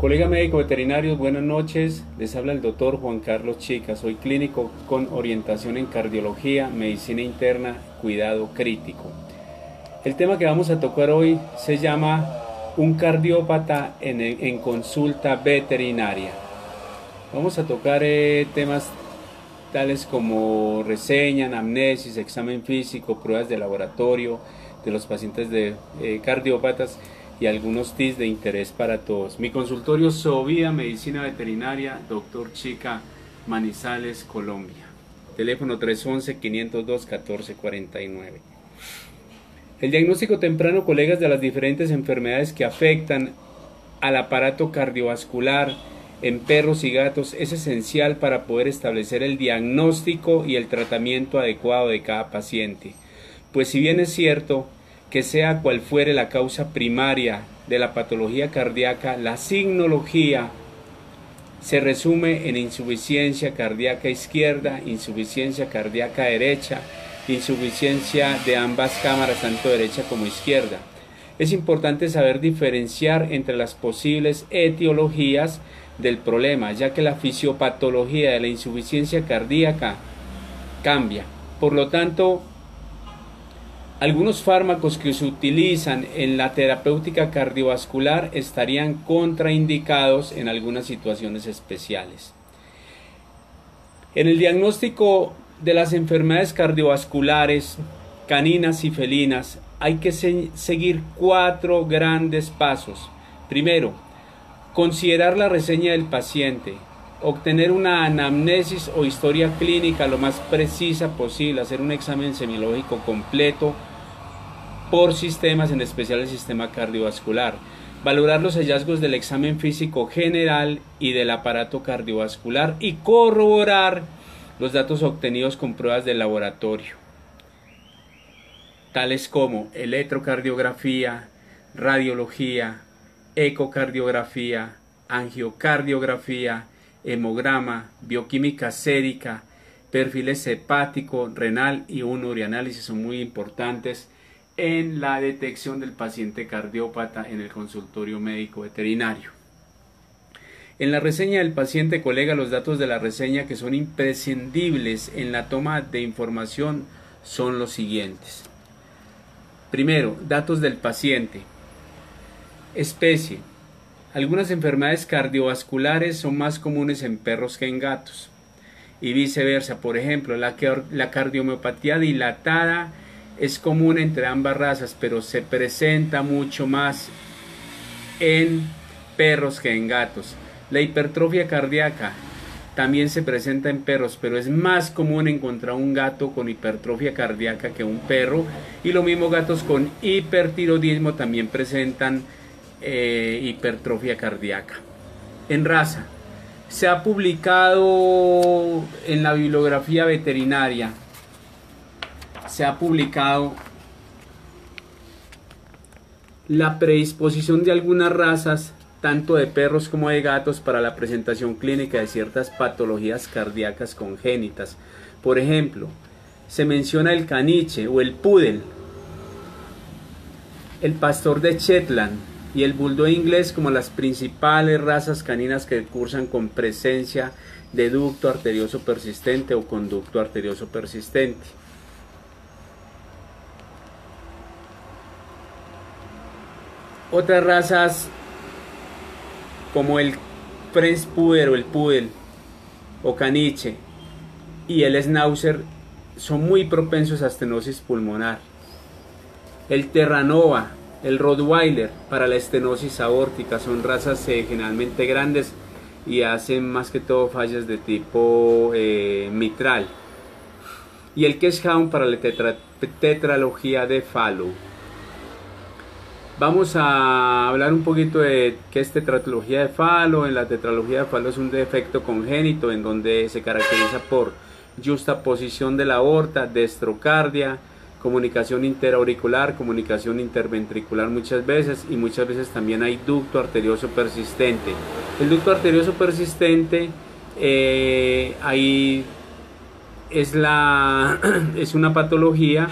Colega médico veterinario, buenas noches. Les habla el doctor Juan Carlos Chica. Soy clínico con orientación en cardiología, medicina interna, cuidado crítico. El tema que vamos a tocar hoy se llama un cardiópata en consulta veterinaria. Vamos a tocar temas tales como reseña, anamnesis, examen físico, pruebas de laboratorio de los pacientes de cardiópatas y algunos tips de interés para todos. Mi consultorio Sovida Medicina Veterinaria, Dr. Chica, Manizales, Colombia. Teléfono 311-502-1449. El diagnóstico temprano, colegas, de las diferentes enfermedades que afectan al aparato cardiovascular en perros y gatos es esencial para poder establecer el diagnóstico y el tratamiento adecuado de cada paciente. Pues si bien es cierto que sea cual fuere la causa primaria de la patología cardíaca, la signología se resume en insuficiencia cardíaca izquierda, insuficiencia cardíaca derecha, insuficiencia de ambas cámaras, tanto derecha como izquierda. Es importante saber diferenciar entre las posibles etiologías del problema, ya que la fisiopatología de la insuficiencia cardíaca cambia. Por lo tanto, algunos fármacos que se utilizan en la terapéutica cardiovascular estarían contraindicados en algunas situaciones especiales. En el diagnóstico de las enfermedades cardiovasculares caninas y felinas hay que seguir 4 grandes pasos. Primero, considerar la reseña del paciente, obtener una anamnesis o historia clínica lo más precisa posible, hacer un examen semiológico completo por sistemas, en especial el sistema cardiovascular, valorar los hallazgos del examen físico general y del aparato cardiovascular y corroborar los datos obtenidos con pruebas de laboratorio, tales como electrocardiografía, radiología, ecocardiografía, angiocardiografía, hemograma, bioquímica sérica, perfiles hepático, renal y un urianálisis son muy importantes en la detección del paciente cardiópata en el consultorio médico veterinario. En la reseña del paciente, colega, los datos de la reseña que son imprescindibles en la toma de información son los siguientes. Primero, datos del paciente. Especie. Algunas enfermedades cardiovasculares son más comunes en perros que en gatos y viceversa. Por ejemplo, la cardiomiopatía dilatada es común entre ambas razas, pero se presenta mucho más en perros que en gatos. La hipertrofia cardíaca también se presenta en perros, pero es más común encontrar un gato con hipertrofia cardíaca que un perro, y lo mismo gatos con hipertiroidismo también presentan hipertrofia cardíaca. En raza, se ha publicado en la bibliografía veterinaria, se ha publicado la predisposición de algunas razas, tanto de perros como de gatos, para la presentación clínica de ciertas patologías cardíacas congénitas. Por ejemplo, se menciona el caniche o el poodle, el pastor de Shetland y el bulldog inglés como las principales razas caninas que cursan con presencia de ducto arterioso persistente o conducto arterioso persistente. Otras razas como el French Poodle o el Poodle o caniche y el Schnauzer son muy propensos a estenosis pulmonar. El Terranova, el Rottweiler para la estenosis aórtica son razas generalmente grandes y hacen más que todo fallas de tipo mitral. Y el Keeshond para la tetralogía de Fallot. Vamos a hablar un poquito de qué es tetralogía de Fallot. En la tetralogía de Fallot es un defecto congénito en donde se caracteriza por yuxtaposición de la aorta, destrocardia, comunicación interauricular, comunicación interventricular muchas veces, y muchas veces también hay ducto arterioso persistente. El ducto arterioso persistente ahí es una patología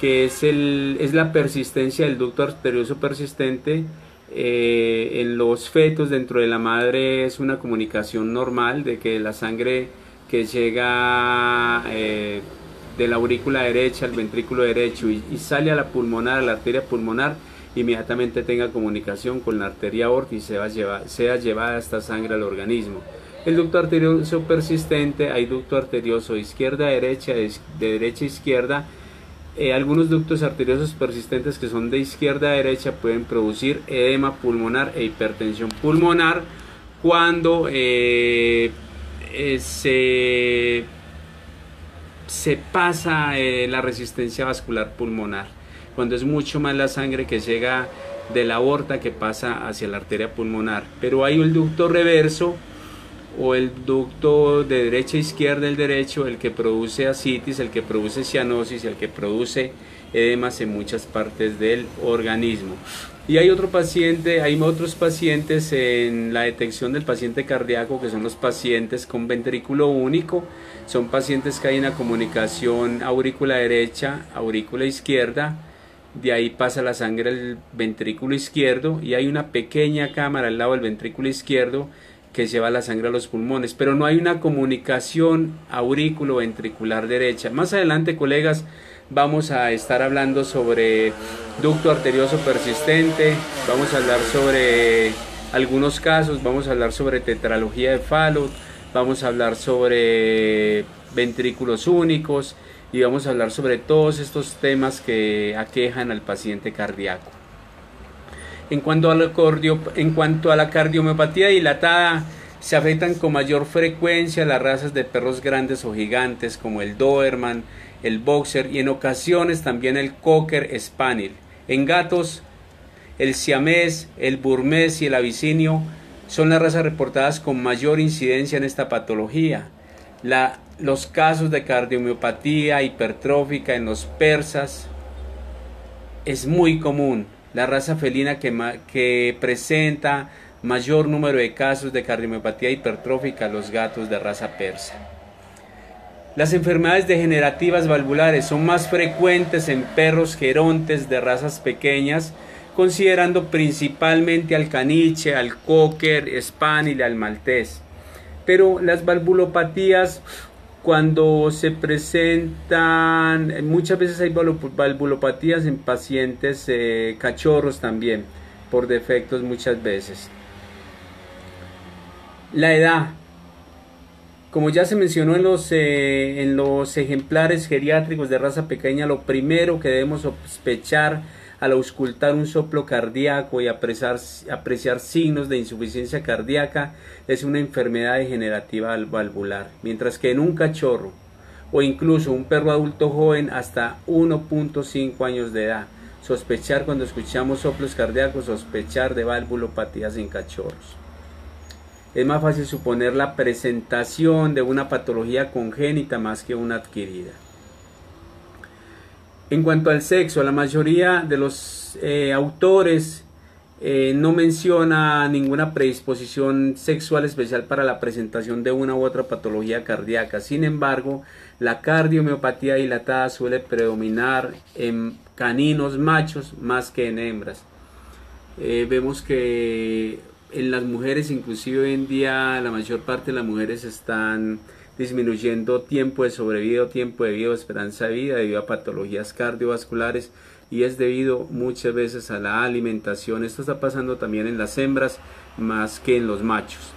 que es la persistencia del ducto arterioso persistente En los fetos dentro de la madre es una comunicación normal de que la sangre que llega de la aurícula derecha al ventrículo derecho y sale a la pulmonar, a la arteria pulmonar, inmediatamente tenga comunicación con la arteria aórtica y sea llevada esta sangre al organismo. El ducto arterioso persistente, hay ducto arterioso de izquierda a derecha, de derecha a izquierda. Algunos ductos arteriosos persistentes que son de izquierda a derecha pueden producir edema pulmonar e hipertensión pulmonar cuando se pasa la resistencia vascular pulmonar, cuando es mucho más la sangre que llega de la aorta que pasa hacia la arteria pulmonar. Pero hay el ducto reverso o el ducto de derecha a izquierda, el derecho, el que produce ascitis, el que produce cianosis, el que produce edemas en muchas partes del organismo. Y hay otros pacientes en la detección del paciente cardíaco, que son los pacientes con ventrículo único. Son pacientes que hay una comunicación aurícula derecha, aurícula izquierda, de ahí pasa la sangre al ventrículo izquierdo y hay una pequeña cámara al lado del ventrículo izquierdo que lleva la sangre a los pulmones, pero no hay una comunicación aurículo-ventricular derecha. Más adelante, colegas, vamos a estar hablando sobre ducto arterioso persistente, vamos a hablar sobre algunos casos, vamos a hablar sobre tetralogía de Fallot, vamos a hablar sobre ventrículos únicos y vamos a hablar sobre todos estos temas que aquejan al paciente cardíaco. En cuanto a la cardiomiopatía dilatada, se afectan con mayor frecuencia las razas de perros grandes o gigantes como el Doberman, el Boxer y en ocasiones también el Cocker Spaniel. En gatos, el Siamés, el Burmés y el Abisinio son las razas reportadas con mayor incidencia en esta patología. Los casos de cardiomiopatía hipertrófica en los persas es muy común. La raza felina que presenta mayor número de casos de cardiomiopatía hipertrófica, los gatos de raza persa. Las enfermedades degenerativas valvulares son más frecuentes en perros gerontes de razas pequeñas, considerando principalmente al caniche, al cocker spaniel y al maltés. Pero las valvulopatías, cuando se presentan, muchas veces hay valvulopatías en pacientes cachorros también, por defectos muchas veces. La edad, como ya se mencionó en los ejemplares geriátricos de raza pequeña, lo primero que debemos sospechar al auscultar un soplo cardíaco y apreciar signos de insuficiencia cardíaca es una enfermedad degenerativa valvular, mientras que en un cachorro o incluso un perro adulto joven hasta 1.5 años de edad, sospechar cuando escuchamos soplos cardíacos, sospechar de valvulopatías en cachorros. Es más fácil suponer la presentación de una patología congénita más que una adquirida. En cuanto al sexo, la mayoría de los autores no menciona ninguna predisposición sexual especial para la presentación de una u otra patología cardíaca. Sin embargo, la cardiomiopatía dilatada suele predominar en caninos machos más que en hembras. Vemos que en las mujeres, inclusive hoy en día, la mayor parte de las mujeres están disminuyendo tiempo de sobrevida, tiempo de vida o esperanza de vida debido a patologías cardiovasculares y es debido muchas veces a la alimentación. Esto está pasando también en las hembras más que en los machos.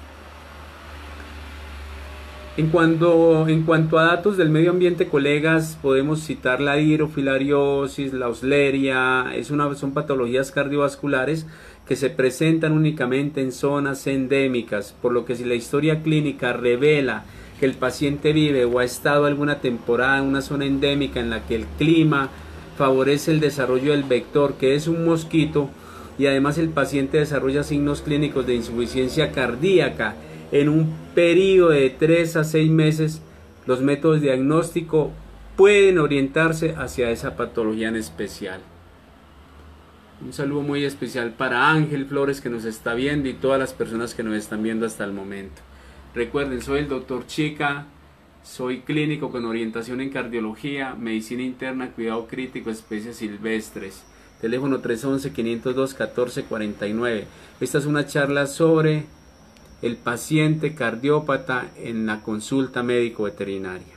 En cuanto a datos del medio ambiente, colegas, podemos citar la hidrofilariosis, la osleria, son patologías cardiovasculares que se presentan únicamente en zonas endémicas, por lo que si la historia clínica revela que el paciente vive o ha estado alguna temporada en una zona endémica en la que el clima favorece el desarrollo del vector, que es un mosquito, y además el paciente desarrolla signos clínicos de insuficiencia cardíaca en un periodo de 3 a 6 meses, los métodos de diagnóstico pueden orientarse hacia esa patología en especial. Un saludo muy especial para Ángel Flores, que nos está viendo, y todas las personas que nos están viendo hasta el momento. Recuerden, soy el Dr. Chica, soy clínico con orientación en cardiología, medicina interna, cuidado crítico, especies silvestres. teléfono 311-502-1449. Esta es una charla sobre el paciente cardiópata en la consulta médico veterinaria.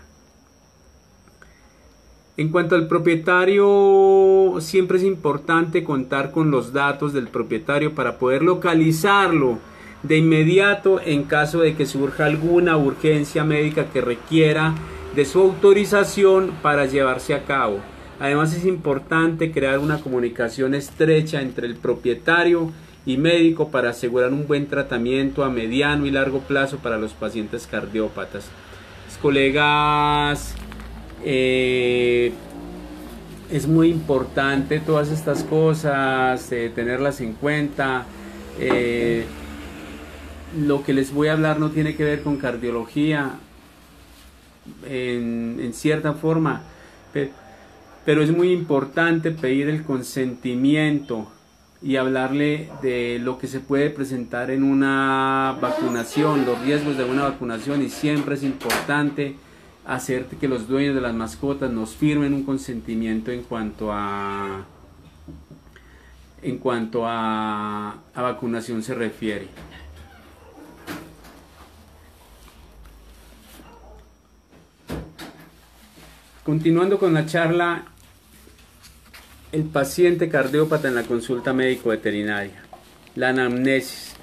En cuanto al propietario, siempre es importante contar con los datos del propietario para poder localizarlo de inmediato en caso de que surja alguna urgencia médica que requiera de su autorización para llevarse a cabo. Además, es importante crear una comunicación estrecha entre el propietario y médico para asegurar un buen tratamiento a mediano y largo plazo para los pacientes cardiópatas. Colegas, es muy importante todas estas cosas, tenerlas en cuenta. Lo que les voy a hablar no tiene que ver con cardiología en cierta forma, pero es muy importante pedir el consentimiento y hablarle de lo que se puede presentar en una vacunación, los riesgos de una vacunación, y siempre es importante hacer que los dueños de las mascotas nos firmen un consentimiento en cuanto a vacunación se refiere. Continuando con la charla, el paciente cardiópata en la consulta médico veterinaria, la anamnesis.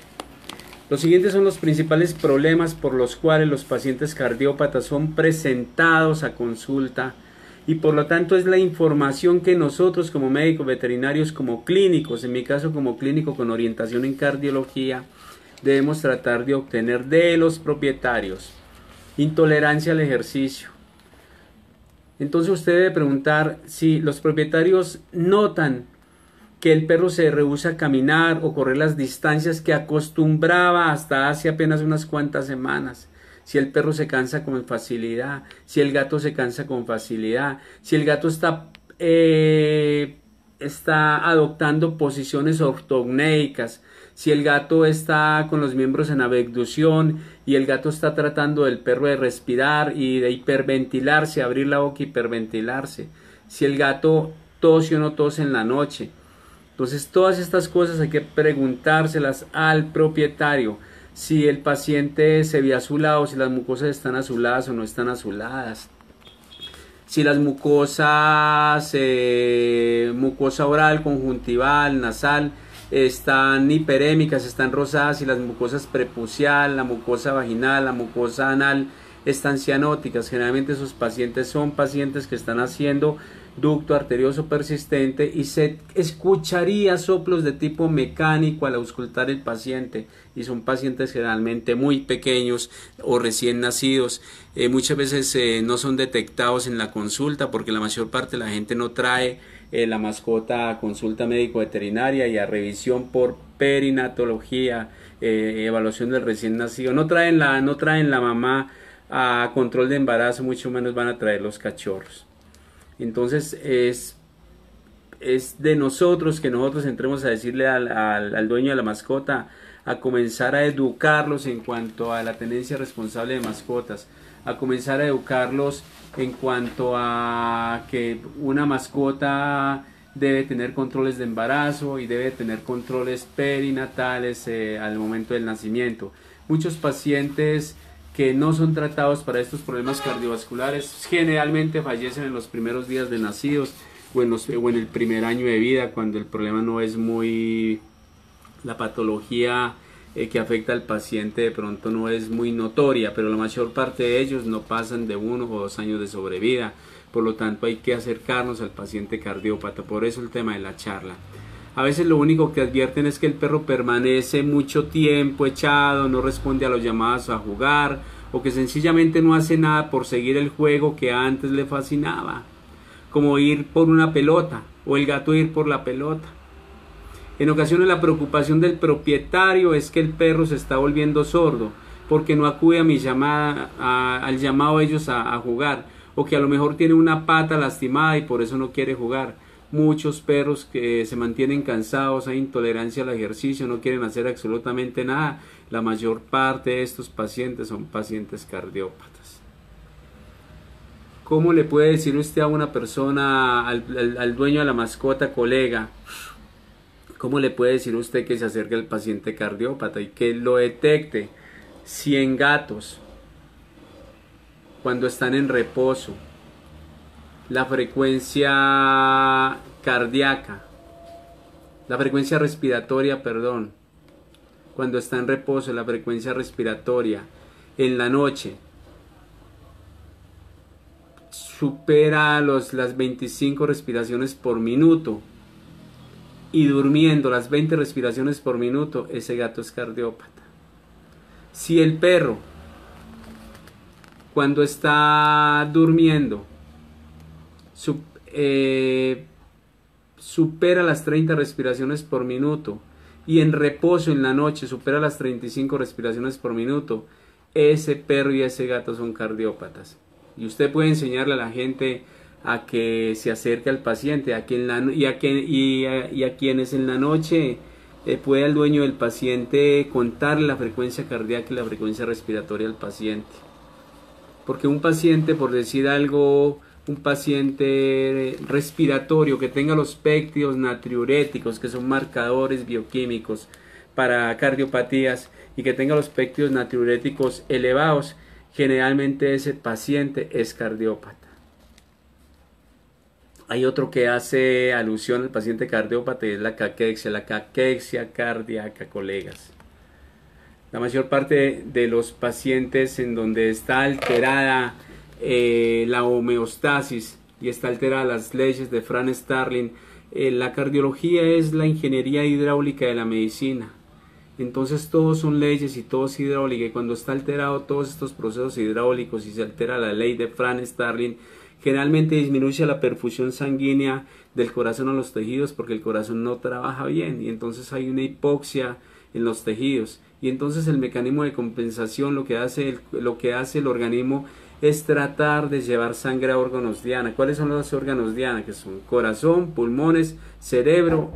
Los siguientes son los principales problemas por los cuales los pacientes cardiópatas son presentados a consulta, y por lo tanto es la información que nosotros como médicos veterinarios, como clínicos, en mi caso como clínico con orientación en cardiología, debemos tratar de obtener de los propietarios. Intolerancia al ejercicio. Entonces usted debe preguntar si los propietarios notan que el perro se rehúsa a caminar o correr las distancias que acostumbraba hasta hace apenas unas cuantas semanas, si el perro se cansa con facilidad, si el gato se cansa con facilidad, si el gato está adoptando posiciones ortognéicas, si el gato está con los miembros en abducción y el gato está tratando del perro de respirar y de hiperventilarse, abrir la boca y hiperventilarse, si el gato tose o no tose en la noche. Entonces todas estas cosas hay que preguntárselas al propietario. Si el paciente se ve azulado, si las mucosas están azuladas o no están azuladas. Si las mucosas, mucosa oral, conjuntival, nasal, están hiperémicas, están rosadas, y las mucosas prepucial, la mucosa vaginal, la mucosa anal están cianóticas. Generalmente esos pacientes son pacientes que están haciendo ducto arterioso persistente y se escucharía soplos de tipo mecánico al auscultar el paciente, y son pacientes generalmente muy pequeños o recién nacidos. Muchas veces no son detectados en la consulta porque la mayor parte de la gente no trae la mascota a consulta médico veterinaria y a revisión por perinatología, evaluación del recién nacido. No traen la mamá a control de embarazo, mucho menos van a traer los cachorros. Entonces es de nosotros que nosotros entremos a decirle al dueño de la mascota, a comenzar a educarlos en cuanto a la tenencia responsable de mascotas, a comenzar a educarlos en cuanto a que una mascota debe tener controles de embarazo y debe tener controles perinatales al momento del nacimiento. Muchos pacientes que no son tratados para estos problemas cardiovasculares generalmente fallecen en los primeros días de nacidos o en el primer año de vida, cuando el problema no es muy, la patología que afecta al paciente de pronto no es muy notoria, pero la mayor parte de ellos no pasan de 1 o 2 años de sobrevida. Por lo tanto hay que acercarnos al paciente cardiópata, por eso el tema de la charla. A veces lo único que advierten es que el perro permanece mucho tiempo echado, no responde a los llamados a jugar, o que sencillamente no hace nada por seguir el juego que antes le fascinaba, como ir por una pelota o el gato ir por la pelota. En ocasiones la preocupación del propietario es que el perro se está volviendo sordo porque no acude a mi llamada, al llamado de ellos a jugar, o que a lo mejor tiene una pata lastimada y por eso no quiere jugar. Muchos perros que se mantienen cansados, hay intolerancia al ejercicio, no quieren hacer absolutamente nada. La mayor parte de estos pacientes son pacientes cardiópatas. ¿Cómo le puede decir usted a una persona, al dueño de la mascota, colega, cómo le puede decir usted que se acerque al paciente cardiópata y que lo detecte? 100 gatos cuando están en reposo, la frecuencia cardíaca, la frecuencia respiratoria, perdón, cuando está en reposo, la frecuencia respiratoria en la noche supera las 25 respiraciones por minuto, y durmiendo las 20 respiraciones por minuto, ese gato es cardiópata. Si el perro, cuando está durmiendo, supera las 30 respiraciones por minuto, y en reposo en la noche supera las 35 respiraciones por minuto, ese perro y ese gato son cardiópatas. Y usted puede enseñarle a la gente a que se acerque al paciente, a quienes en la noche pueda el dueño del paciente contarle la frecuencia cardíaca y la frecuencia respiratoria al paciente. Porque un paciente, por decir algo, un paciente respiratorio que tenga los péptidos natriuréticos, que son marcadores bioquímicos para cardiopatías, y que tenga los péptidos natriuréticos elevados, generalmente ese paciente es cardiópata. Hay otro que hace alusión al paciente cardiópata y es la caquexia cardíaca, colegas. La mayor parte de los pacientes en donde está alterada la homeostasis y está alterada las leyes de Frank Starling, la cardiología es la ingeniería hidráulica de la medicina. Entonces todos son leyes y todo es hidráulica, y cuando está alterado todos estos procesos hidráulicos y se altera la ley de Frank Starling, generalmente disminuye la perfusión sanguínea del corazón a los tejidos, porque el corazón no trabaja bien y entonces hay una hipoxia en los tejidos, y entonces el mecanismo de compensación, lo que hace el organismo es tratar de llevar sangre a órganos diana. ¿Cuáles son los órganos diana? Que son corazón, pulmones, cerebro,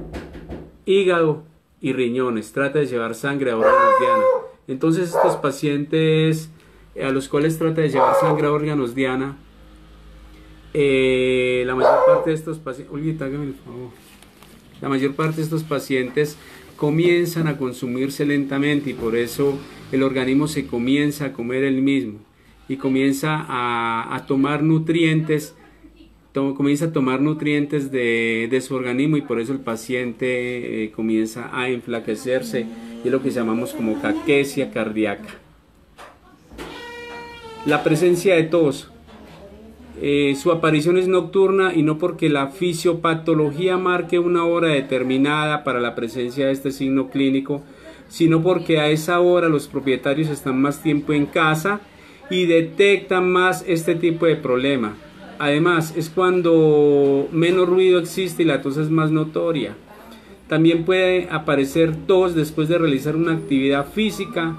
hígado y riñones. Trata de llevar sangre a órganos diana. Entonces estos pacientes a los cuales trata de llevar sangre a órganos diana, la mayor parte de estos pacientes, la mayor parte de estos pacientes comienzan a consumirse lentamente, y por eso el organismo se comienza a comer el mismo y comienza a tomar nutrientes, de su organismo, y por eso el paciente comienza a enflaquecerse, y es lo que llamamos como caquexia cardíaca. La presencia de tos. Su aparición es nocturna, y no porque la fisiopatología marque una hora determinada para la presencia de este signo clínico, sino porque a esa hora los propietarios están más tiempo en casa y detectan más este tipo de problema. Además, es cuando menos ruido existe y la tos es más notoria. También puede aparecer tos después de realizar una actividad física,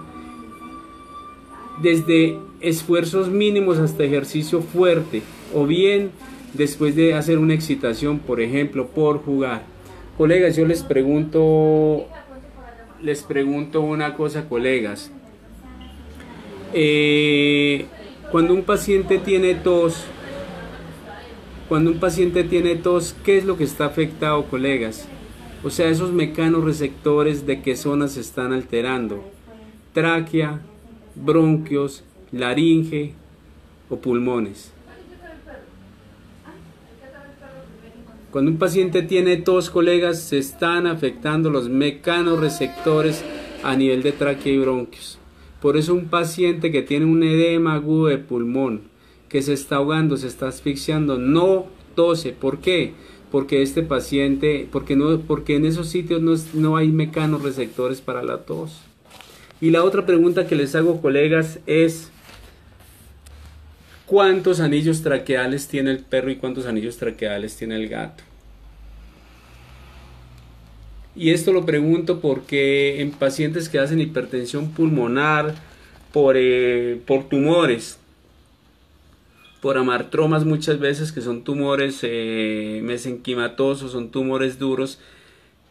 desde esfuerzos mínimos hasta ejercicio fuerte, o bien después de hacer una excitación, por ejemplo, por jugar. Colegas, yo les pregunto una cosa, colegas. Cuando un paciente tiene tos, ¿qué es lo que está afectado, colegas? O sea, esos mecanorreceptores, ¿de qué zonas se están alterando? Tráquea, bronquios, laringe o pulmones. Cuando un paciente tiene tos, colegas, se están afectando los mecanorreceptores a nivel de tráquea y bronquios. Por eso un paciente que tiene un edema agudo de pulmón, que se está ahogando, se está asfixiando, no tose. ¿Por qué? Porque este paciente, porque en esos sitios no hay mecanorreceptores para la tos. Y la otra pregunta que les hago, colegas, es ¿cuántos anillos traqueales tiene el perro y cuántos anillos traqueales tiene el gato? Y esto lo pregunto porque en pacientes que hacen hipertensión pulmonar por tumores, por amartromas muchas veces, que son tumores mesenquimatosos, son tumores duros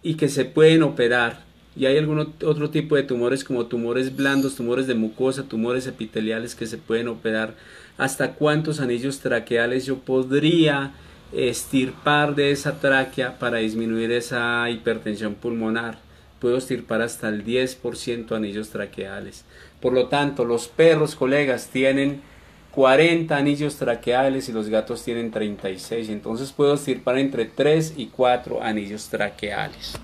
y que se pueden operar. Y hay algún otro tipo de tumores como tumores blandos, tumores de mucosa, tumores epiteliales que se pueden operar. ¿Hasta cuántos anillos traqueales yo podría extirpar de esa tráquea para disminuir esa hipertensión pulmonar? Puedo extirpar hasta el 10% anillos traqueales. Por lo tanto, los perros, colegas, tienen 40 anillos traqueales y los gatos tienen 36. Entonces puedo extirpar entre 3 y 4 anillos traqueales.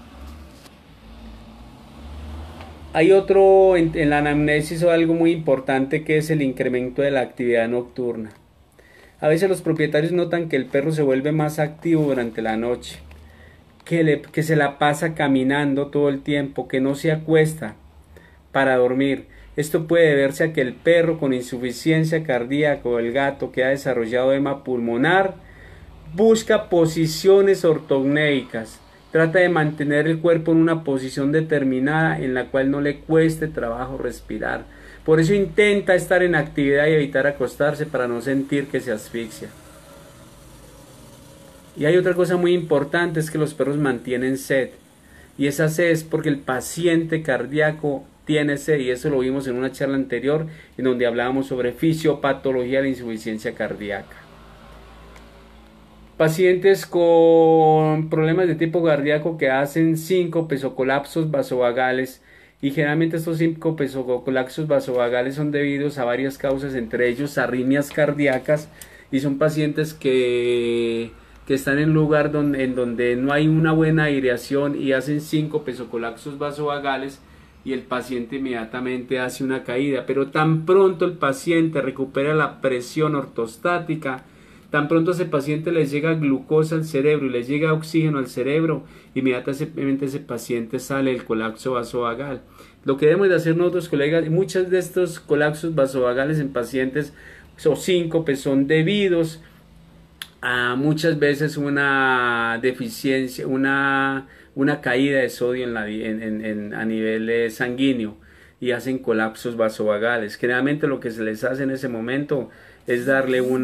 Hay otro en la anamnesis o algo muy importante que es el incremento de la actividad nocturna. A veces los propietarios notan que el perro se vuelve más activo durante la noche, que se la pasa caminando todo el tiempo, que no se acuesta para dormir. Esto puede deberse a que el perro con insuficiencia cardíaca o el gato que ha desarrollado edema pulmonar busca posiciones ortognéicas. Trata de mantener el cuerpo en una posición determinada en la cual no le cueste trabajo respirar. Por eso intenta estar en actividad y evitar acostarse para no sentir que se asfixia. Y hay otra cosa muy importante, es que los perros mantienen sed. Y esa sed es porque el paciente cardíaco tiene sed, y eso lo vimos en una charla anterior en donde hablábamos sobre fisiopatología de la insuficiencia cardíaca. Pacientes con problemas de tipo cardíaco que hacen síncopes o colapsos vasovagales, y generalmente estos síncopes o colapsos vasovagales son debidos a varias causas, entre ellos arritmias cardíacas, y son pacientes que están en un lugar en donde no hay una buena aireación y hacen síncopes o colapsos vasovagales, y el paciente inmediatamente hace una caída. Pero tan pronto el paciente recupera la presión ortostática, tan pronto a ese paciente le llega glucosa al cerebro y le llega oxígeno al cerebro, inmediatamente ese paciente sale del colapso vasovagal. Lo que debemos de hacer nosotros, colegas, muchos de estos colapsos vasovagales en pacientes o síncopes son debidos a muchas veces una deficiencia, una caída de sodio a nivel sanguíneo, y hacen colapsos vasovagales. Generalmente lo que se les hace en ese momento es darle un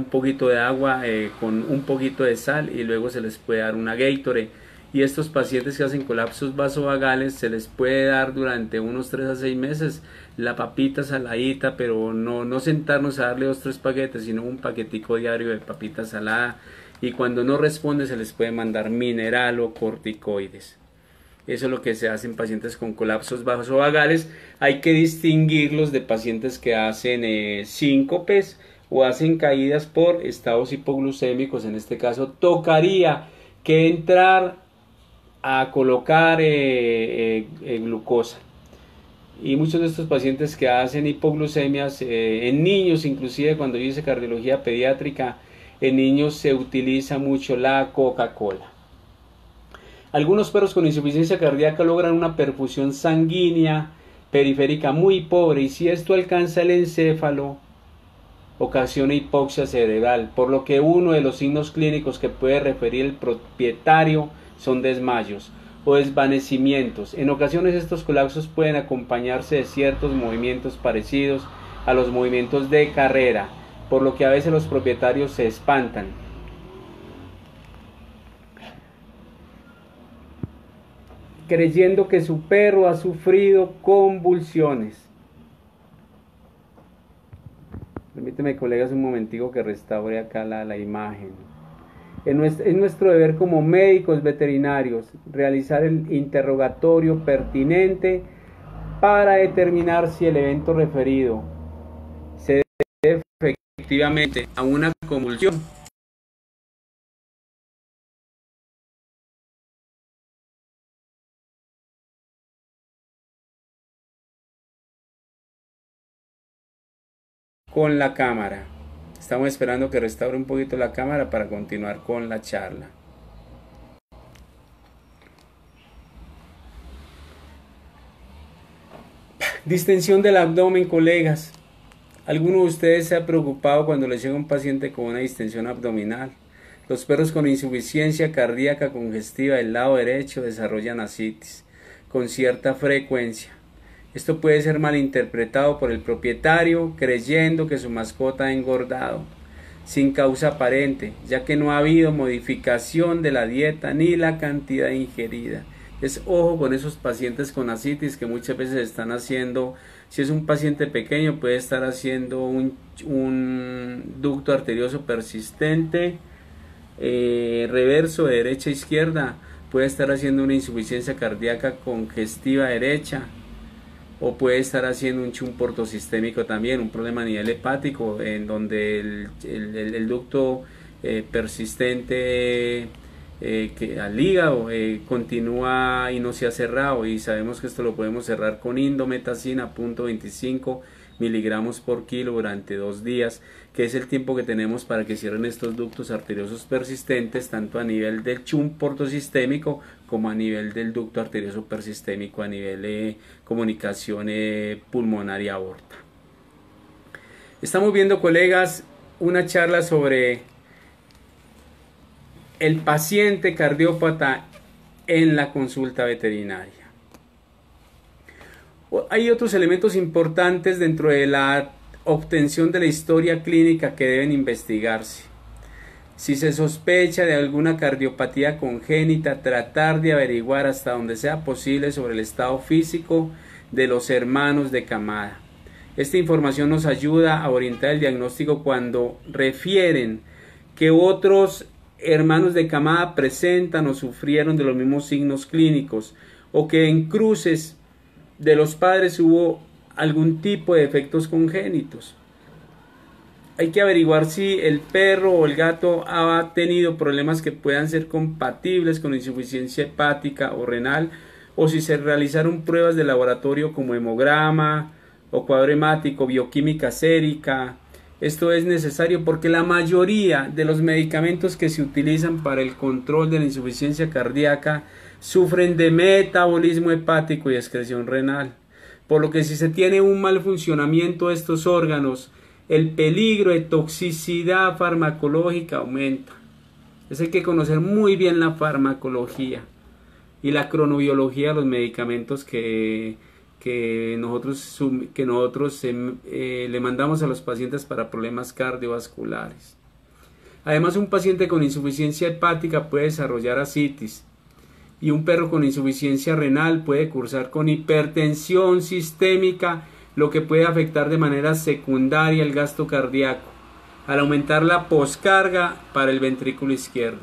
poquito de agua con un poquito de sal, y luego se les puede dar una Gatorade. Y estos pacientes que hacen colapsos vasovagales se les puede dar durante unos 3 a 6 meses la papita saladita, pero no sentarnos a darle 2 o 3 paquetes, sino un paquetico diario de papita salada, y cuando no responde se les puede mandar mineral o corticoides. Eso es lo que se hace en pacientes con colapsos vasovagales. Hay que distinguirlos de pacientes que hacen síncopes o hacen caídas por estados hipoglucémicos. En este caso tocaría que entrar a colocar glucosa. Y muchos de estos pacientes que hacen hipoglucemias, en niños, inclusive cuando yo hice cardiología pediátrica, en niños se utiliza mucho la Coca-Cola. Algunos perros con insuficiencia cardíaca logran una perfusión sanguínea periférica muy pobre, y si esto alcanza el encéfalo, ocasiona hipoxia cerebral, por lo que uno de los signos clínicos que puede referir el propietario son desmayos o desvanecimientos. En ocasiones estos colapsos pueden acompañarse de ciertos movimientos parecidos a los movimientos de carrera, por lo que a veces los propietarios se espantan. Creyendo que su perro ha sufrido convulsiones. Permíteme, colegas, un momentico que restaure acá la imagen. Es nuestro deber como médicos veterinarios realizar el interrogatorio pertinente para determinar si el evento referido se debe efectivamente a una convulsión con la cámara. Estamos esperando que restaure un poquito la cámara para continuar con la charla. Distensión del abdomen, colegas. ¿Alguno de ustedes se ha preocupado cuando les llega un paciente con una distensión abdominal? Los perros con insuficiencia cardíaca congestiva del lado derecho desarrollan ascitis con cierta frecuencia. Esto puede ser malinterpretado por el propietario creyendo que su mascota ha engordado. sin causa aparente, ya que no ha habido modificación de la dieta ni la cantidad ingerida. Es ojo con esos pacientes con ascitis que muchas veces están haciendo, si es un paciente pequeño puede estar haciendo un ducto arterioso persistente, reverso de derecha a izquierda, puede estar haciendo una insuficiencia cardíaca congestiva derecha, o puede estar haciendo un shunt portosistémico también, un problema a nivel hepático, en donde el ducto persistente que al hígado continúa y no se ha cerrado, y sabemos que esto lo podemos cerrar con indometacina 0.25 miligramos por kilo durante 2 días, que es el tiempo que tenemos para que cierren estos ductos arteriosos persistentes, tanto a nivel del shunt portosistémico como a nivel del ducto arterioso persistémico, a nivel de comunicación pulmonar y aorta. Estamos viendo, colegas, una charla sobre el paciente cardiópata en la consulta veterinaria. Hay otros elementos importantes dentro de la obtención de la historia clínica que deben investigarse. Si se sospecha de alguna cardiopatía congénita, tratar de averiguar hasta donde sea posible sobre el estado físico de los hermanos de camada. Esta información nos ayuda a orientar el diagnóstico cuando refieren que otros hermanos de camada presentan o sufrieron de los mismos signos clínicos, o que en cruces de los padres hubo algún tipo de efectos congénitos. Hay que averiguar si el perro o el gato ha tenido problemas que puedan ser compatibles con insuficiencia hepática o renal, o si se realizaron pruebas de laboratorio como hemograma o cuadro hemático, bioquímica sérica. Esto es necesario porque la mayoría de los medicamentos que se utilizan para el control de la insuficiencia cardíaca sufren de metabolismo hepático y excreción renal, por lo que si se tiene un mal funcionamiento de estos órganos, el peligro de toxicidad farmacológica aumenta. Hay que conocer muy bien la farmacología y la cronobiología de los medicamentos que nosotros le mandamos a los pacientes para problemas cardiovasculares. Además, un paciente con insuficiencia hepática puede desarrollar ascitis, y un perro con insuficiencia renal puede cursar con hipertensión sistémica, lo que puede afectar de manera secundaria el gasto cardíaco, al aumentar la poscarga para el ventrículo izquierdo.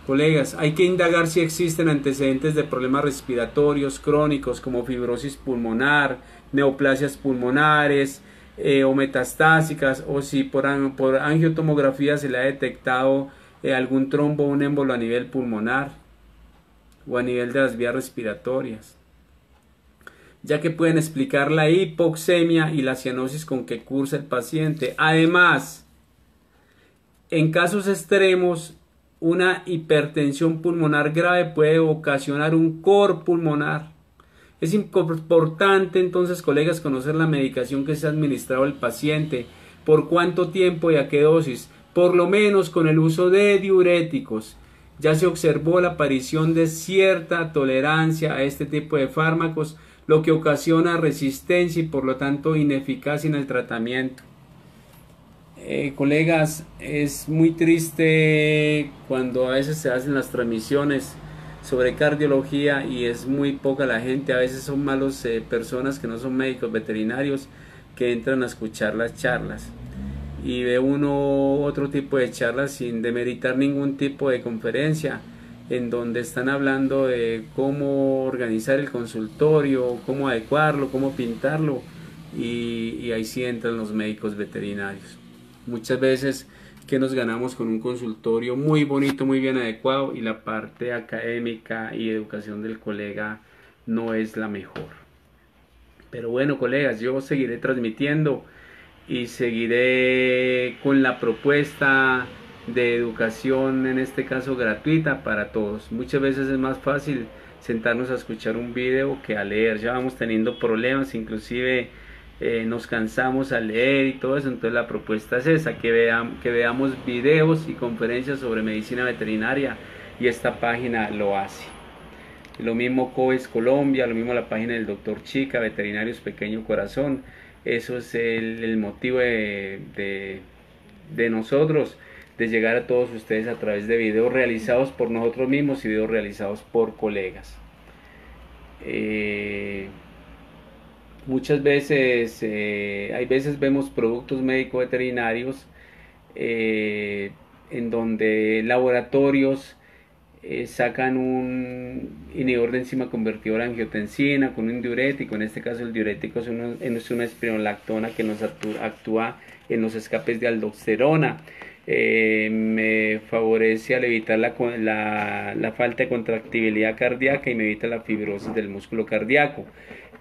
Colegas, hay que indagar si existen antecedentes de problemas respiratorios crónicos como fibrosis pulmonar, neoplasias pulmonares o metastásicas, o si por angiotomografía se le ha detectado algún trombo o un émbolo a nivel pulmonar o a nivel de las vías respiratorias, ya que pueden explicar la hipoxemia y la cianosis con que cursa el paciente. Además, en casos extremos, una hipertensión pulmonar grave puede ocasionar un cor pulmonar. Es importante entonces, colegas, conocer la medicación que se ha administrado al paciente, por cuánto tiempo y a qué dosis, por lo menos con el uso de diuréticos. Ya se observó la aparición de cierta tolerancia a este tipo de fármacos, lo que ocasiona resistencia y por lo tanto ineficacia en el tratamiento. Colegas, es muy triste cuando a veces se hacen las transmisiones sobre cardiología y es muy poca la gente, a veces son malos personas que no son médicos veterinarios que entran a escuchar las charlas, y ve uno otro tipo de charlas sin demeritar ningún tipo de conferencia, en donde están hablando de cómo organizar el consultorio, cómo adecuarlo, cómo pintarlo, y ahí sí entran los médicos veterinarios. Muchas veces que nos ganamos con un consultorio muy bonito, muy bien adecuado, y la parte académica y educación del colega no es la mejor. Pero bueno, colegas, yo seguiré transmitiendo y seguiré con la propuesta de educación, en este caso gratuita para todos. Muchas veces es más fácil sentarnos a escuchar un video que a leer. Ya vamos teniendo problemas, inclusive nos cansamos a leer y todo eso. Entonces la propuesta es esa, que veamos videos y conferencias sobre medicina veterinaria, y esta página lo hace. Lo mismo COES Colombia, lo mismo la página del Dr. Chica, Veterinarios Pequeño Corazón. Eso es el motivo de de nosotros de llegar a todos ustedes a través de videos realizados por nosotros mismos y videos realizados por colegas. Muchas veces, hay veces vemos productos médicos veterinarios en donde laboratorios sacan un inhibidor de enzima convertidora de angiotensina con un diurético. En este caso el diurético es una espironolactona que nos actúa en los escapes de aldosterona. Me favorece al evitar la falta de contractibilidad cardíaca y me evita la fibrosis del músculo cardíaco.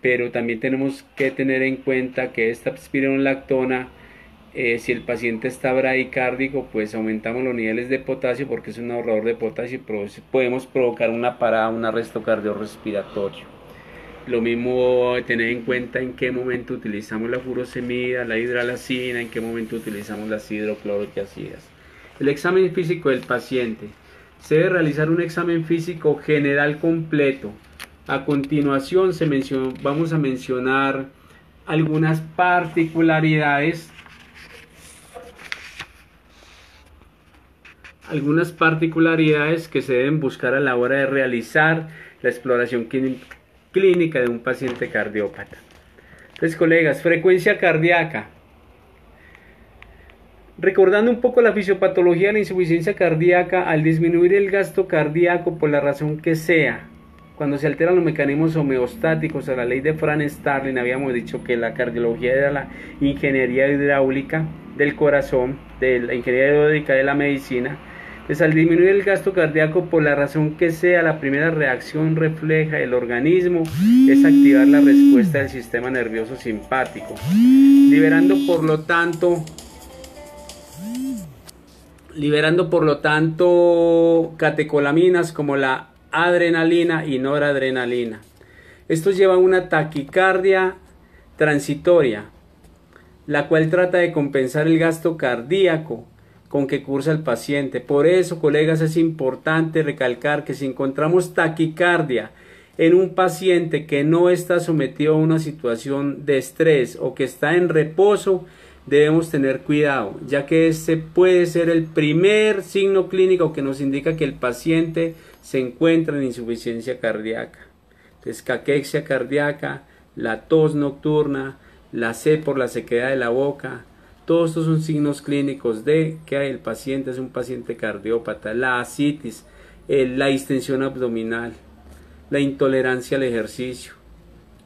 Pero también tenemos que tener en cuenta que esta espironolactona, si el paciente está bradicárdico, pues aumentamos los niveles de potasio porque es un ahorrador de potasio y podemos provocar una parada, un arresto cardiorrespiratorio. Lo mismo tener en cuenta en qué momento utilizamos la furosemida, la hidralazina, en qué momento utilizamos las hidroclorotiazidas. El examen físico del paciente. Se debe realizar un examen físico general completo. A continuación vamos a mencionar algunas particularidades que se deben buscar a la hora de realizar la exploración clínica de un paciente cardiópata. Entonces, colegas, frecuencia cardíaca. Recordando un poco la fisiopatología de la insuficiencia cardíaca, al disminuir el gasto cardíaco por la razón que sea, cuando se alteran los mecanismos homeostáticos a la ley de Franz-Starling, habíamos dicho que la cardiología era la ingeniería hidráulica del corazón, de la ingeniería hidráulica de la medicina. Pues al disminuir el gasto cardíaco por la razón que sea, la primera reacción refleja del organismo es activar la respuesta del sistema nervioso simpático, liberando por lo tanto catecolaminas como la adrenalina y noradrenalina. Esto lleva a una taquicardia transitoria, la cual trata de compensar el gasto cardíaco con que cursa el paciente. Por eso, colegas, es importante recalcar que si encontramos taquicardia en un paciente que no está sometido a una situación de estrés o que está en reposo, debemos tener cuidado, ya que este puede ser el primer signo clínico que nos indica que el paciente se encuentra en insuficiencia cardíaca. Entonces, caquexia cardíaca, la tos nocturna, la sed por la sequedad de la boca, todos estos son signos clínicos de que el paciente es un paciente cardiópata. La ascitis, la distensión abdominal, la intolerancia al ejercicio,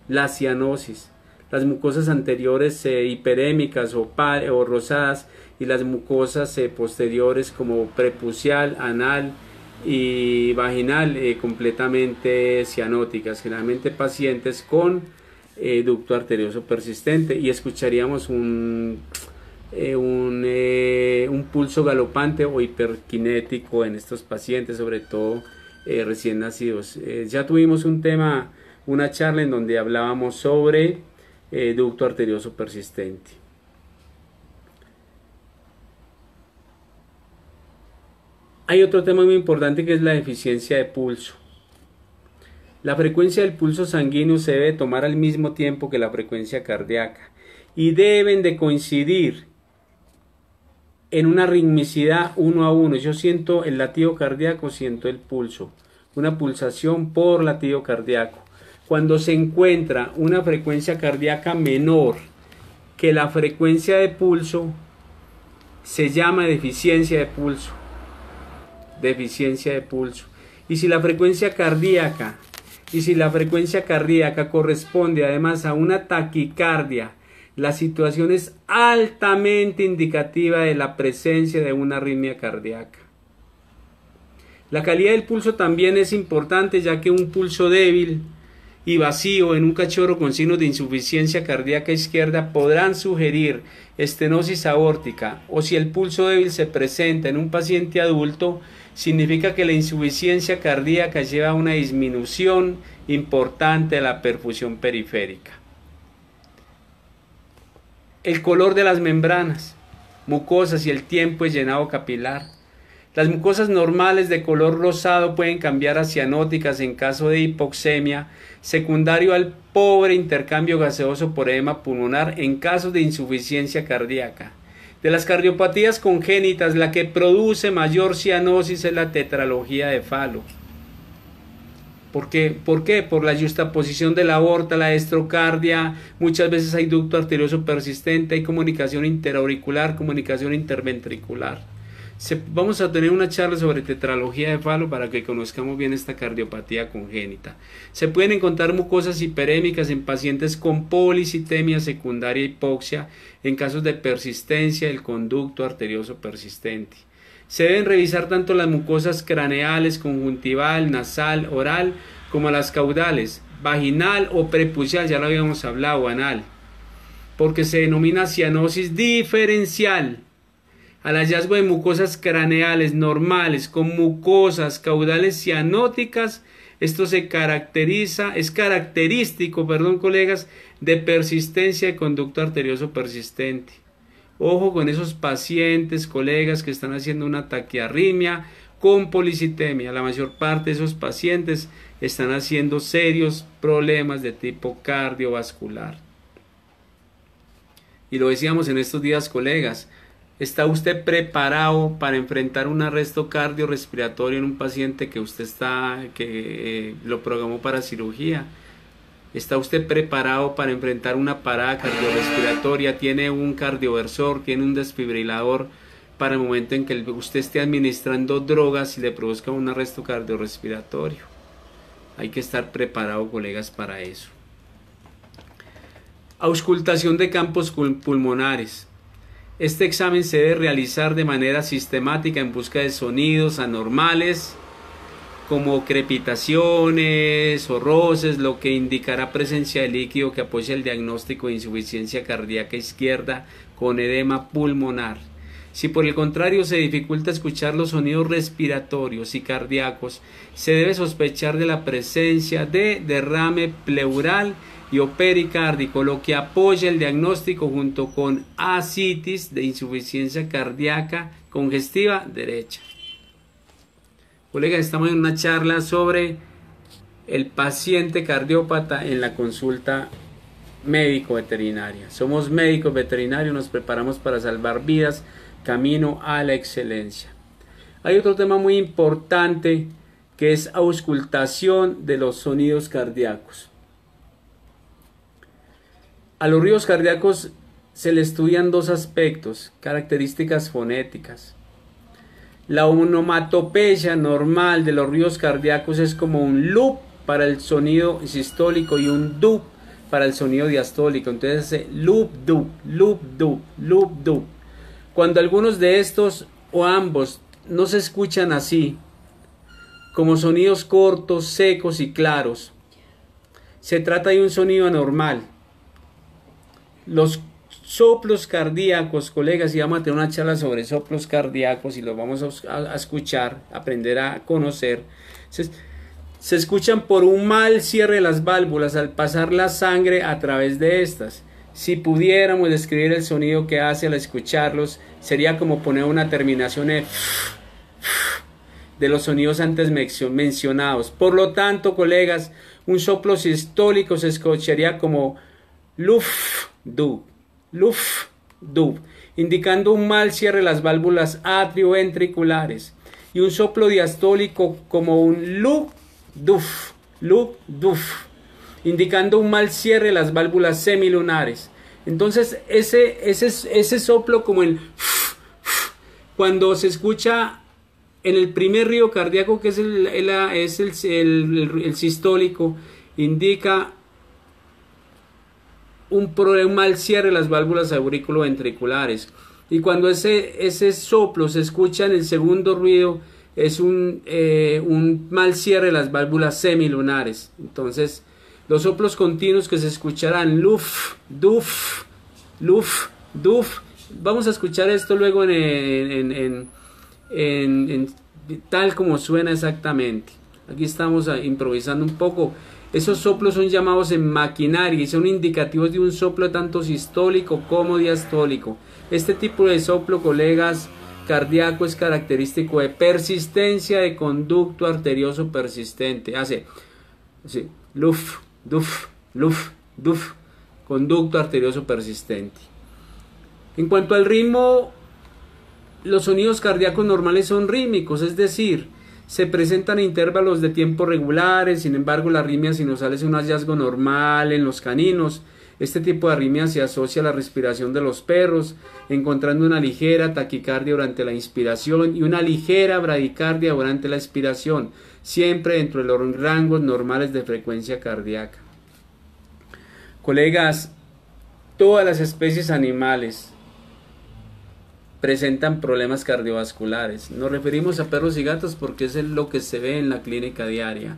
la cianosis, las mucosas anteriores hiperémicas o rosadas y las mucosas posteriores como prepucial, anal y vaginal completamente cianóticas, generalmente pacientes con ducto arterioso persistente, y escucharíamos un pulso galopante o hiperkinético en estos pacientes, sobre todo recién nacidos. Ya tuvimos una charla en donde hablábamos sobre ducto arterioso persistente. Hay otro tema muy importante que es la deficiencia de pulso. La frecuencia del pulso sanguíneo se debe tomar al mismo tiempo que la frecuencia cardíaca y deben de coincidir en una ritmicidad 1 a 1. Yo siento el latido cardíaco, siento el pulso, una pulsación por latido cardíaco. Cuando se encuentra una frecuencia cardíaca menor que la frecuencia de pulso, se llama deficiencia de pulso. Deficiencia de pulso. Y si la frecuencia cardíaca corresponde además a una taquicardia, la situación es altamente indicativa de la presencia de una arritmia cardíaca. La calidad del pulso también es importante, ya que un pulso débil y vacío en un cachorro con signos de insuficiencia cardíaca izquierda podrán sugerir estenosis aórtica, o si el pulso débil se presenta en un paciente adulto, significa que la insuficiencia cardíaca lleva a una disminución importante de la perfusión periférica. El color de las membranas mucosas y el tiempo de llenado capilar. Las mucosas normales de color rosado pueden cambiar a cianóticas en caso de hipoxemia, secundario al pobre intercambio gaseoso por edema pulmonar en casos de insuficiencia cardíaca. De las cardiopatías congénitas, la que produce mayor cianosis es la tetralogía de Fallot. ¿Por qué? Por la yuxtaposición de la aorta, la estrocardia, muchas veces hay ducto arterioso persistente, hay comunicación interauricular, comunicación interventricular. Vamos a tener una charla sobre tetralogía de Fallot para que conozcamos bien esta cardiopatía congénita. Se pueden encontrar mucosas hiperémicas en pacientes con policitemia secundaria hipoxia en casos de persistencia del conducto arterioso persistente. Se deben revisar tanto las mucosas craneales, conjuntival, nasal, oral, como las caudales, vaginal o prepucial, ya lo habíamos hablado, anal, porque se denomina cianosis diferencial. Al hallazgo de mucosas craneales normales con mucosas caudales cianóticas, esto es característico, colegas, de persistencia de conducto arterioso persistente. Ojo con esos pacientes, colegas, que están haciendo una taquiarritmia con policitemia. La mayor parte de esos pacientes están haciendo serios problemas de tipo cardiovascular. Y lo decíamos en estos días, colegas, ¿está usted preparado para enfrentar un arresto cardiorrespiratorio en un paciente que usted lo programó para cirugía? ¿Está usted preparado para enfrentar una parada cardiorrespiratoria? ¿Tiene un cardioversor? ¿Tiene un desfibrilador para el momento en que usted esté administrando drogas y le produzca un arresto cardiorrespiratorio? Hay que estar preparado, colegas, para eso. Auscultación de campos pulmonares. Este examen se debe realizar de manera sistemática en busca de sonidos anormales como crepitaciones o roces, lo que indicará presencia de líquido que apoya el diagnóstico de insuficiencia cardíaca izquierda con edema pulmonar. Si por el contrario se dificulta escuchar los sonidos respiratorios y cardíacos, se debe sospechar de la presencia de derrame pleural y o pericárdico, lo que apoya el diagnóstico junto con ascitis de insuficiencia cardíaca congestiva derecha. Colegas, estamos en una charla sobre el paciente cardiópata en la consulta médico veterinaria. Somos médicos veterinarios, nos preparamos para salvar vidas, camino a la excelencia. Hay otro tema muy importante que es auscultación de los sonidos cardíacos. A los ruidos cardíacos se le estudian dos aspectos, características fonéticas. La onomatopeya normal de los ruidos cardíacos es como un loop para el sonido sistólico y un dub para el sonido diastólico. Entonces loop, dub, loop, dub, loop, dub. Cuando algunos de estos o ambos no se escuchan así, como sonidos cortos, secos y claros, se trata de un sonido anormal. Los soplos cardíacos, colegas, y vamos a tener una charla sobre soplos cardíacos y los vamos a escuchar, aprender a conocer. Se escuchan por un mal cierre de las válvulas al pasar la sangre a través de estas. Si pudiéramos describir el sonido que hace al escucharlos, sería como poner una terminación de los sonidos antes mencionados. Por lo tanto, colegas, un soplo sistólico se escucharía como luf, du, luf, dub, indicando un mal cierre de las válvulas atrioventriculares, y un soplo diastólico como un lu, duf, indicando un mal cierre de las válvulas semilunares. Entonces ese soplo como el cuando se escucha en el primer río cardíaco, que es el sistólico, indica un mal cierre de las válvulas auriculoventriculares, y cuando ese soplo se escucha en el segundo ruido es un mal cierre de las válvulas semilunares. Entonces los soplos continuos que se escucharán luf, duf, luf, duf. Vamos a escuchar esto luego en tal como suena exactamente. Aquí estamos improvisando un poco. Esos soplos son llamados en maquinaria y son indicativos de un soplo tanto sistólico como diastólico. Este tipo de soplo, colegas, cardíaco es característico de persistencia de conducto arterioso persistente. Hace así, luf, duf, luf, duf, conducto arterioso persistente. En cuanto al ritmo, los sonidos cardíacos normales son rítmicos, es decir, se presentan intervalos de tiempo regulares. Sin embargo, la arritmia sinusal es un hallazgo normal en los caninos. Este tipo de arritmia se asocia a la respiración de los perros, encontrando una ligera taquicardia durante la inspiración y una ligera bradicardia durante la expiración, siempre dentro de los rangos normales de frecuencia cardíaca. Colegas, todas las especies animales presentan problemas cardiovasculares. Nos referimos a perros y gatos porque es lo que se ve en la clínica diaria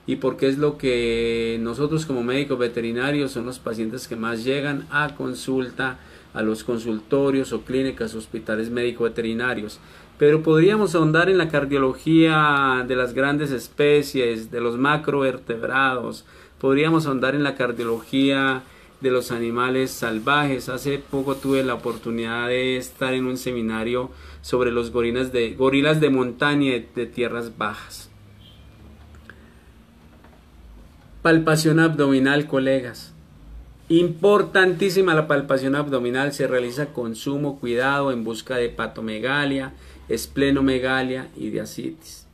y porque es lo que nosotros como médicos veterinarios son los pacientes que más llegan a consulta, a los consultorios o clínicas, hospitales médico-veterinarios. Pero podríamos ahondar en la cardiología de las grandes especies, de los macrovertebrados, podríamos ahondar en la cardiología de los animales salvajes. Hace poco tuve la oportunidad de estar en un seminario sobre los gorilas de montaña de tierras bajas. Palpación abdominal, colegas. Importantísima la palpación abdominal. Se realiza con sumo cuidado en busca de hepatomegalia, esplenomegalia y de ascitis.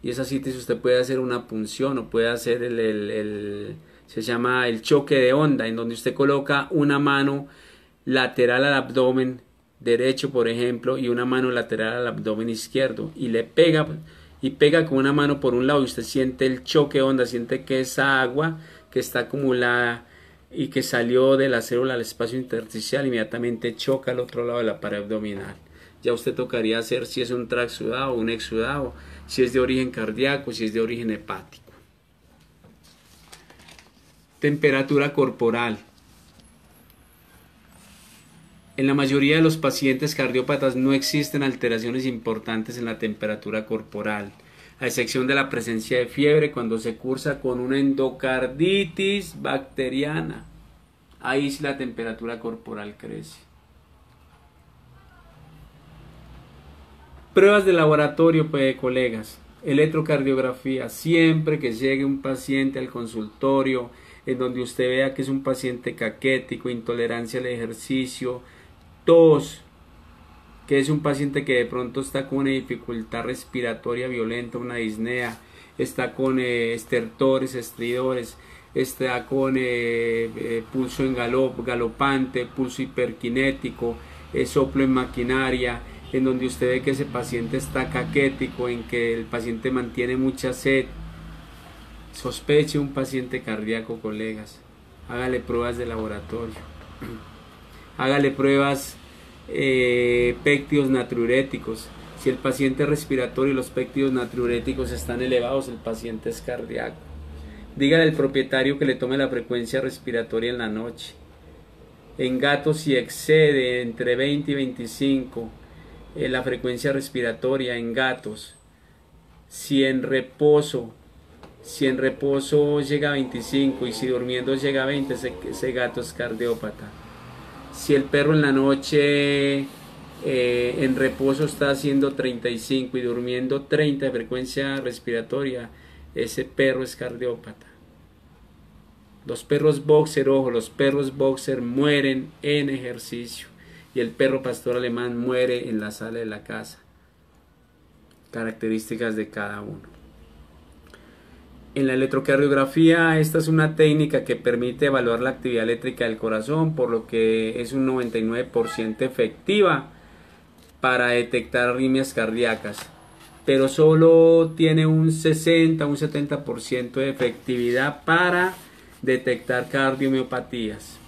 Y esa ascitis usted puede hacer una punción o puede hacer se llama el choque de onda, en donde usted coloca una mano lateral al abdomen derecho, por ejemplo, y una mano lateral al abdomen izquierdo, y le pega con una mano por un lado, y usted siente el choque de onda, siente que esa agua que está acumulada y que salió de la célula al espacio intersticial inmediatamente choca al otro lado de la pared abdominal. Ya usted tocaría hacer si es un transudado o un exudado, si es de origen cardíaco, si es de origen hepático. Temperatura corporal. En la mayoría de los pacientes cardiópatas no existen alteraciones importantes en la temperatura corporal, a excepción de la presencia de fiebre cuando se cursa con una endocarditis bacteriana. Ahí sí la temperatura corporal crece. Pruebas de laboratorio, pues, colegas. Electrocardiografía. Siempre que llegue un paciente al consultorio en donde usted vea que es un paciente caquético, intolerancia al ejercicio, tos, que es un paciente que de pronto está con una dificultad respiratoria violenta, una disnea, está con estertores, estridores, está con pulso en galopante, pulso hiperkinético, soplo en maquinaria, en donde usted ve que ese paciente está caquético, en que el paciente mantiene mucha sed. Sospeche un paciente cardíaco, colegas. Hágale pruebas de laboratorio. Hágale pruebas péptidos natriuréticos. Si el paciente es respiratorio y los péptidos natriuréticos están elevados, el paciente es cardíaco. Dígale al propietario que le tome la frecuencia respiratoria en la noche. En gatos, si excede entre 20 y 25 la frecuencia respiratoria en gatos, si en reposo llega a 25 y si durmiendo llega a 20, ese gato es cardiópata. Si el perro en la noche en reposo está haciendo 35 y durmiendo 30 de frecuencia respiratoria, ese perro es cardiópata. Los perros boxer, ojo, los perros boxer mueren en ejercicio y el perro pastor alemán muere en la sala de la casa. Características de cada uno. En la electrocardiografía, esta es una técnica que permite evaluar la actividad eléctrica del corazón, por lo que es un 99% efectiva para detectar arritmias cardíacas, pero solo tiene un 60 o un 70% de efectividad para detectar cardiomiopatías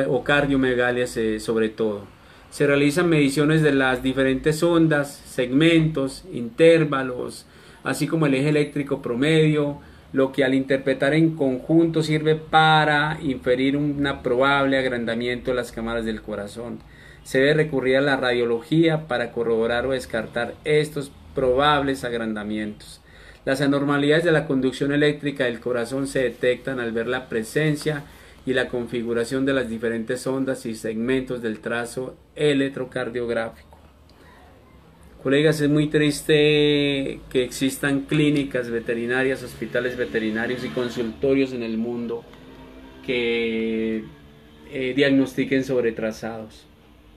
o cardiomegalias sobre todo. Se realizan mediciones de las diferentes ondas, segmentos, intervalos, así como el eje eléctrico promedio, lo que al interpretar en conjunto sirve para inferir un probable agrandamiento de las cámaras del corazón. Se debe recurrir a la radiología para corroborar o descartar estos probables agrandamientos. Las anormalidades de la conducción eléctrica del corazón se detectan al ver la presencia y la configuración de las diferentes ondas y segmentos del trazo electrocardiográfico. Colegas, es muy triste que existan clínicas veterinarias, hospitales veterinarios y consultorios en el mundo que diagnostiquen sobre trazados,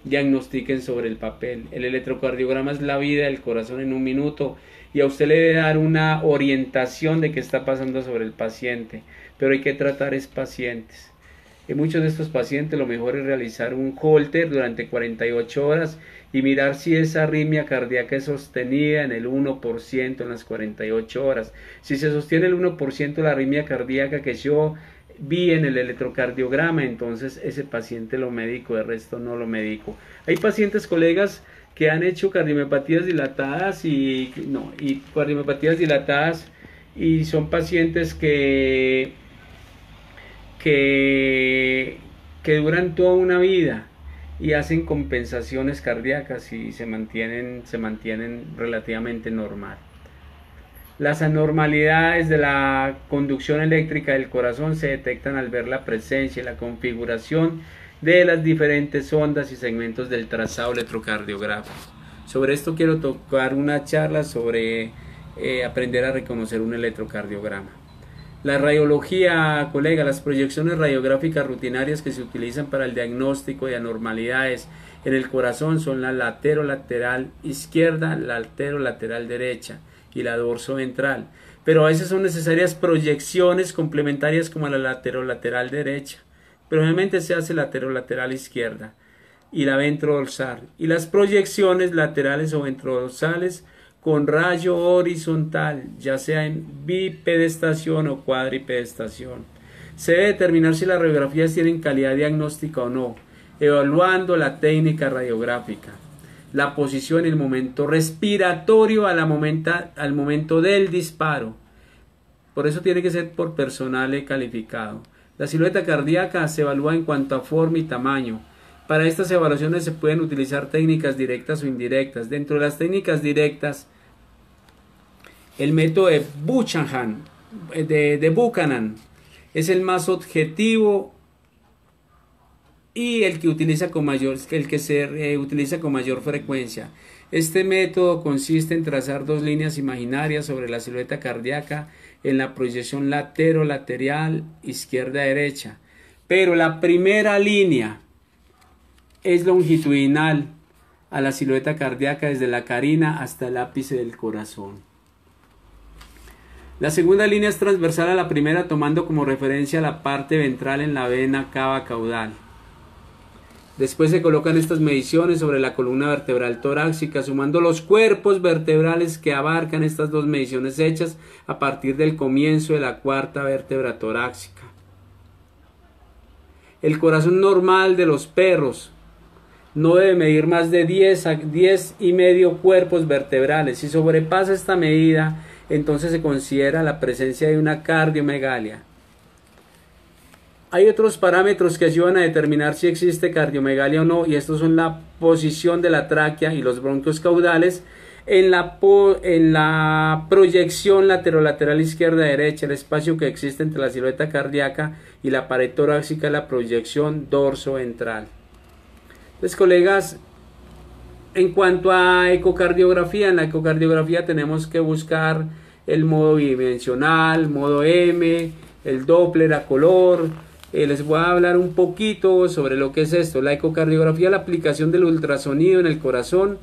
diagnostiquen sobre el papel. El electrocardiograma es la vida del corazón en un minuto y a usted le debe dar una orientación de qué está pasando sobre el paciente, pero hay que tratar es pacientes. En muchos de estos pacientes lo mejor es realizar un Holter durante 48 horas y mirar si esa arritmia cardíaca es sostenida en el 1% en las 48 horas. Si se sostiene el 1% la arritmia cardíaca que yo vi en el electrocardiograma, entonces ese paciente lo medico, de resto no lo medico. Hay pacientes, colegas, que han hecho cardiomiopatías dilatadas y cardiomiopatías dilatadas y son pacientes que duran toda una vida y hacen compensaciones cardíacas y se mantienen relativamente normal. Las anormalidades de la conducción eléctrica del corazón se detectan al ver la presencia y la configuración de las diferentes ondas y segmentos del trazado electrocardiográfico. Sobre esto quiero tocar una charla sobre aprender a reconocer un electrocardiograma. La radiología, colega, las proyecciones radiográficas rutinarias que se utilizan para el diagnóstico de anormalidades en el corazón son la laterolateral izquierda, la laterolateral derecha y la dorsoventral, pero a veces son necesarias proyecciones complementarias como la laterolateral derecha, pero obviamente se hace laterolateral izquierda y la ventrodorsal, y las proyecciones laterales o ventrodorsales con rayo horizontal, ya sea en bipedestación o cuadripedestación. Se debe determinar si las radiografías tienen calidad diagnóstica o no, evaluando la técnica radiográfica, la posición y el momento respiratorio al momento del disparo. Por eso tiene que ser por personal calificado. La silueta cardíaca se evalúa en cuanto a forma y tamaño. Para estas evaluaciones se pueden utilizar técnicas directas o indirectas. Dentro de las técnicas directas, el método de Buchanan es el más objetivo y el que utiliza con mayor frecuencia. Este método consiste en trazar dos líneas imaginarias sobre la silueta cardíaca en la proyección lateral izquierda-derecha, pero la primera línea es longitudinal a la silueta cardíaca desde la carina hasta el ápice del corazón. La segunda línea es transversal a la primera, tomando como referencia la parte ventral en la vena cava caudal. Después se colocan estas mediciones sobre la columna vertebral torácica, sumando los cuerpos vertebrales que abarcan estas dos mediciones hechas a partir del comienzo de la cuarta vértebra torácica. El corazón normal de los perros no debe medir más de 10 y medio cuerpos vertebrales. Si sobrepasa esta medida, entonces se considera la presencia de una cardiomegalia. Hay otros parámetros que ayudan a determinar si existe cardiomegalia o no, y estos son la posición de la tráquea y los bronquios caudales en la proyección lateral izquierda-derecha, el espacio que existe entre la silueta cardíaca y la pared torácica, la proyección dorso-ventral. Entonces, colegas, en cuanto a ecocardiografía, en la ecocardiografía tenemos que buscar el modo bidimensional, modo M, el Doppler a color. Les voy a hablar un poquito sobre lo que es esto. La ecocardiografía, la aplicación del ultrasonido en el corazón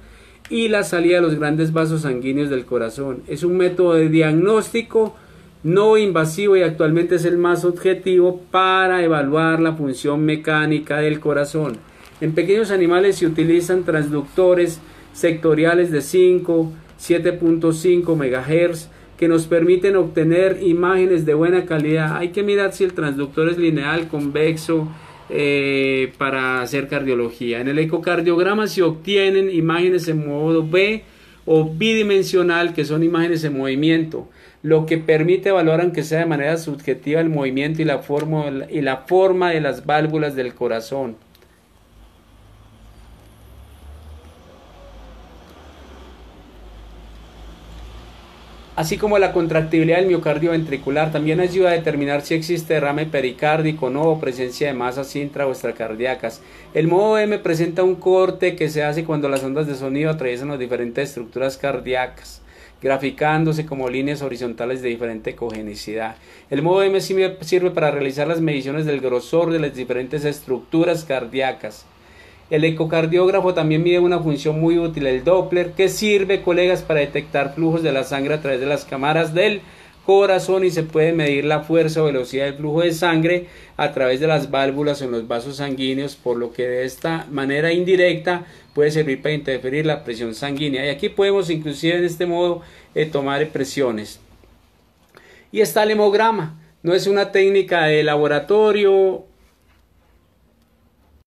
y la salida de los grandes vasos sanguíneos del corazón. Es un método de diagnóstico no invasivo y actualmente es el más objetivo para evaluar la función mecánica del corazón. En pequeños animales se utilizan transductores sectoriales de 7.5 MHz que nos permiten obtener imágenes de buena calidad. Hay que mirar si el transductor es lineal, convexo, para hacer cardiología. En el ecocardiograma se obtienen imágenes en modo B o bidimensional, que son imágenes en movimiento, lo que permite evaluar, aunque sea de manera subjetiva, el movimiento y la forma de las válvulas del corazón. Así como la contractibilidad del miocardio ventricular. También ayuda a determinar si existe derrame pericárdico o no, o presencia de masas intra o extracardíacas. El modo M presenta un corte que se hace cuando las ondas de sonido atraviesan las diferentes estructuras cardíacas, graficándose como líneas horizontales de diferente congenicidad. El modo M sirve para realizar las mediciones del grosor de las diferentes estructuras cardíacas. El ecocardiógrafo también mide una función muy útil, el Doppler, que sirve, colegas, para detectar flujos de la sangre a través de las cámaras del corazón, y se puede medir la fuerza o velocidad del flujo de sangre a través de las válvulas o en los vasos sanguíneos, por lo que de esta manera indirecta puede servir para interferir la presión sanguínea. Y aquí podemos inclusive en este modo tomar presiones. Y está el hemograma. No es una técnica de laboratorio